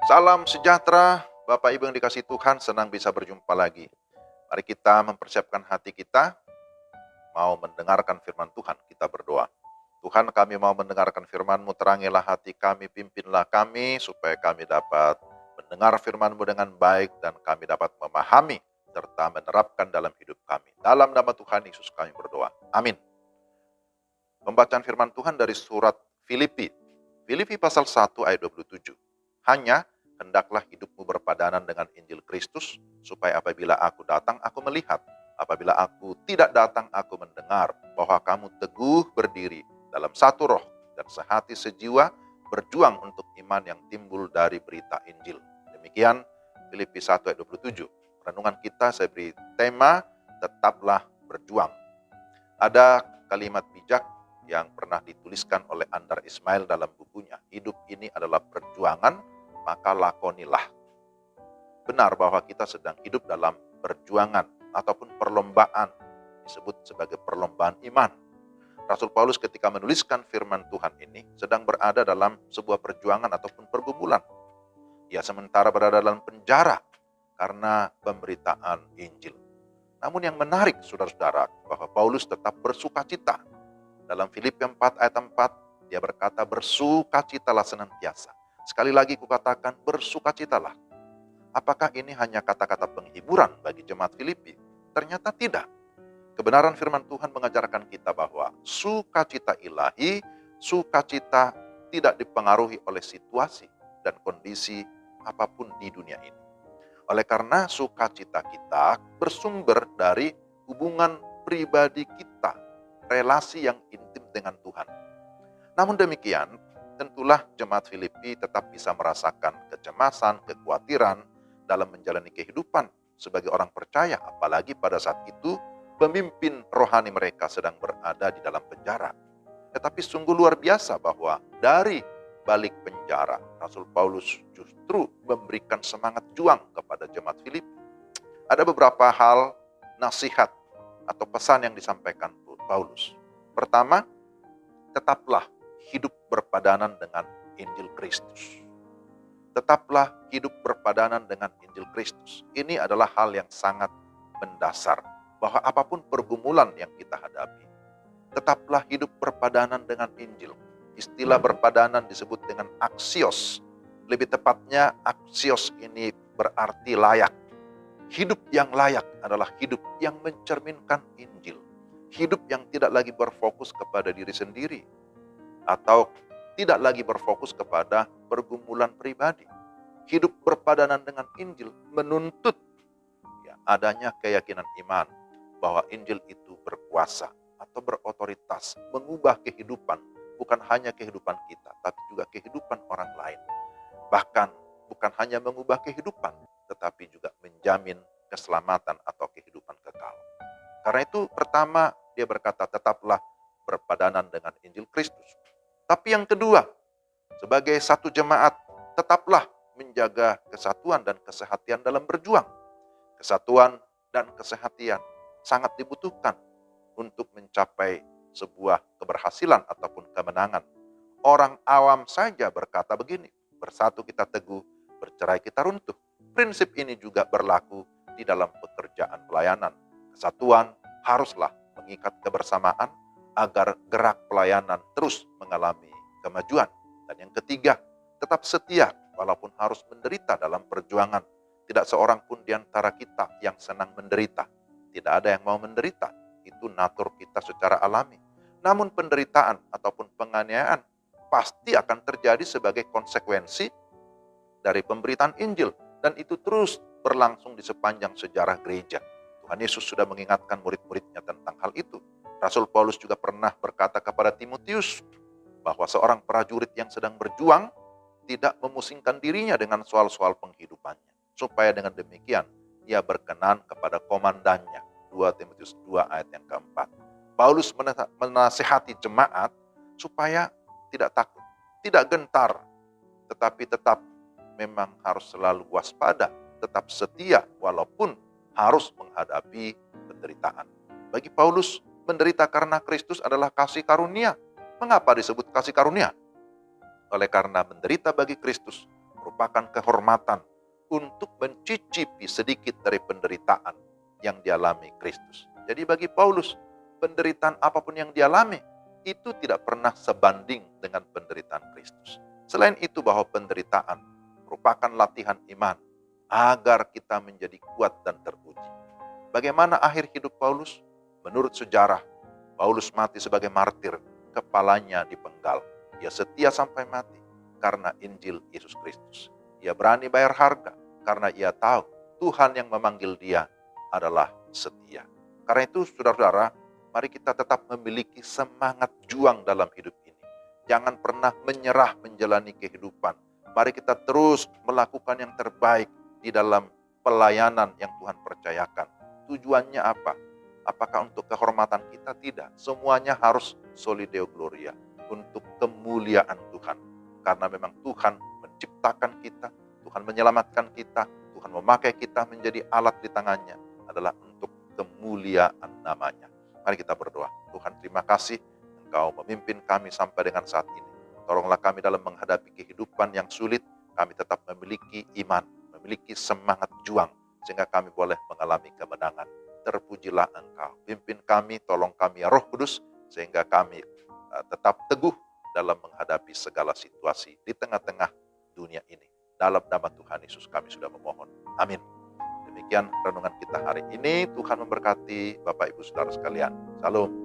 Salam sejahtera, Bapak Ibu yang dikasihi Tuhan, senang bisa berjumpa lagi. Mari kita mempersiapkan hati kita, mau mendengarkan firman Tuhan, kita berdoa. Tuhan, kami mau mendengarkan firman-Mu, terangilah hati kami, pimpinlah kami, supaya kami dapat mendengar firman-Mu dengan baik, dan kami dapat memahami, serta menerapkan dalam hidup kami. Dalam nama Tuhan Yesus kami berdoa. Amin. Pembacaan firman Tuhan dari surat Filipi. Filipi pasal 1 ayat 27. Hanya hendaklah hidupmu berpadanan dengan Injil Kristus, supaya apabila aku datang, aku melihat. Apabila aku tidak datang, aku mendengar bahwa kamu teguh berdiri dalam satu roh dan sehati sejiwa, berjuang untuk iman yang timbul dari berita Injil. Demikian Filipi 1 ayat 27. Renungan kita saya beri tema, tetaplah berjuang. Ada kalimat bijak yang pernah dituliskan oleh Andar Ismail dalam bukunya, hidup ini adalah perjuangan, maka lakonilah. Benar bahwa kita sedang hidup dalam perjuangan ataupun perlombaan, disebut sebagai perlombaan iman. Rasul Paulus ketika menuliskan firman Tuhan ini sedang berada dalam sebuah perjuangan ataupun pergumulan. Ia sementara berada dalam penjara karena pemberitaan Injil. Namun yang menarik saudara-saudara, bahwa Paulus tetap bersukacita. Dalam Filipi 4 ayat 4, dia berkata, bersukacitalah senantiasa. Sekali lagi kukatakan, bersukacitalah. Apakah ini hanya kata-kata penghiburan bagi jemaat Filipi? Ternyata tidak. Kebenaran firman Tuhan mengajarkan kita bahwa sukacita ilahi, sukacita tidak dipengaruhi oleh situasi dan kondisi apapun di dunia ini. Oleh karena sukacita kita bersumber dari hubungan pribadi kita, relasi yang intim dengan Tuhan. Namun demikian, tentulah jemaat Filipi tetap bisa merasakan kecemasan, kekhawatiran dalam menjalani kehidupan sebagai orang percaya, apalagi pada saat itu pemimpin rohani mereka sedang berada di dalam penjara. Tetapi sungguh luar biasa bahwa dari balik penjara, Rasul Paulus justru memberikan semangat juang kepada jemaat Filipi. Ada beberapa hal nasihat atau pesan yang disampaikan Paulus. Pertama, tetaplah hidup berpadanan dengan Injil Kristus. Tetaplah hidup berpadanan dengan Injil Kristus. Ini adalah hal yang sangat mendasar, bahwa apapun pergumulan yang kita hadapi, tetaplah hidup berpadanan dengan Injil. Istilah berpadanan disebut dengan aksios. Lebih tepatnya aksios ini berarti layak. Hidup yang layak adalah hidup yang mencerminkan Injil. Hidup yang tidak lagi berfokus kepada diri sendiri, atau tidak lagi berfokus kepada pergumulan pribadi. Hidup berpadanan dengan Injil menuntut adanya keyakinan iman bahwa Injil itu berkuasa atau berotoritas mengubah kehidupan, bukan hanya kehidupan kita, tapi juga kehidupan orang lain. Bahkan bukan hanya mengubah kehidupan, tetapi juga menjamin keselamatan atau kehidupan kekal. Karena itu pertama dia berkata, tetaplah berpadanan dengan Injil Kristus. Tapi yang kedua, sebagai satu jemaat, tetaplah menjaga kesatuan dan kesehatian dalam berjuang. Kesatuan dan kesehatian sangat dibutuhkan untuk mencapai sebuah keberhasilan ataupun kemenangan. Orang awam saja berkata begini, bersatu kita teguh, bercerai kita runtuh. Prinsip ini juga berlaku di dalam pekerjaan pelayanan. Kesatuan haruslah mengikat kebersamaan agar gerak pelayanan terus mengalami kemajuan. Dan yang ketiga, tetap setia walaupun harus menderita dalam perjuangan. Tidak seorang pun di antara kita yang senang menderita. Tidak ada yang mau menderita. Itu natur kita secara alami. Namun penderitaan ataupun penganiayaan pasti akan terjadi sebagai konsekuensi dari pemberitaan Injil. Dan itu terus berlangsung di sepanjang sejarah gereja. Tuhan Yesus sudah mengingatkan murid-muridnya tentang hal itu. Rasul Paulus juga pernah berkata kepada Timotius bahwa seorang prajurit yang sedang berjuang tidak memusingkan dirinya dengan soal-soal penghidupannya. Supaya dengan demikian ia berkenan kepada komandannya. 2 Timotius 2 ayat yang keempat. Paulus menasihati jemaat supaya tidak takut, tidak gentar, tetapi tetap memang harus selalu waspada, tetap setia walaupun harus menghadapi penderitaan. Bagi Paulus, menderita karena Kristus adalah kasih karunia. Mengapa disebut kasih karunia? Oleh karena menderita bagi Kristus merupakan kehormatan untuk mencicipi sedikit dari penderitaan yang dialami Kristus. Jadi bagi Paulus, penderitaan apapun yang dialami itu tidak pernah sebanding dengan penderitaan Kristus. Selain itu bahwa penderitaan merupakan latihan iman agar kita menjadi kuat dan teruji. Bagaimana akhir hidup Paulus? Menurut sejarah, Paulus mati sebagai martir, kepalanya dipenggal. Ia setia sampai mati karena Injil Yesus Kristus. Ia berani bayar harga karena ia tahu Tuhan yang memanggil dia adalah setia. Karena itu saudara-saudara, mari kita tetap memiliki semangat juang dalam hidup ini. Jangan pernah menyerah menjalani kehidupan. Mari kita terus melakukan yang terbaik di dalam pelayanan yang Tuhan percayakan. Tujuannya apa? Apakah untuk kehormatan kita? Tidak. Semuanya harus soli Deo Gloria, untuk kemuliaan Tuhan. Karena memang Tuhan menciptakan kita, Tuhan menyelamatkan kita, Tuhan memakai kita menjadi alat di tangannya adalah untuk kemuliaan namanya. Mari kita berdoa. Tuhan, terima kasih Engkau memimpin kami sampai dengan saat ini. Tolonglah kami dalam menghadapi kehidupan yang sulit, kami tetap memiliki iman, memiliki semangat juang, sehingga kami boleh mengalami kemenangan. Terpujilah Engkau. Pimpin kami, tolong kami ya Roh Kudus, sehingga kami tetap teguh dalam menghadapi segala situasi di tengah-tengah dunia ini. Dalam nama Tuhan Yesus kami sudah memohon. Amin. Demikian renungan kita hari ini. Tuhan memberkati Bapak Ibu Saudara sekalian. Salam.